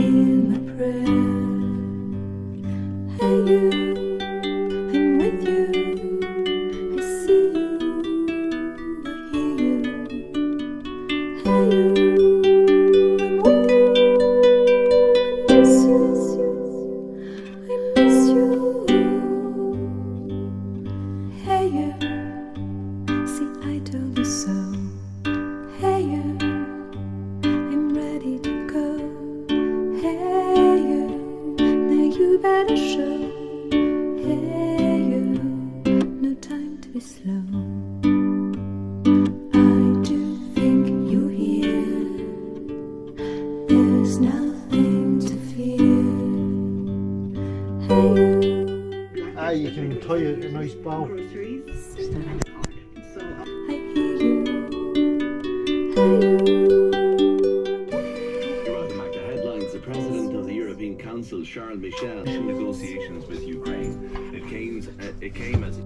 hear my prayer. Hey you, I'm with you. I see you, I hear you. Hey you, I'm with you. I miss you, I miss you. Hey you, see I told you so. Hey you, I'm ready to go. Hey you, now you better show. Hey you, no time to be slow. I do think you're here. There's nothing to fear. Hey you. You can tie a nice bow. I hear you. Hey you. The headlines: the President of the European Council, Charles Michel, negotiations with Ukraine. It came as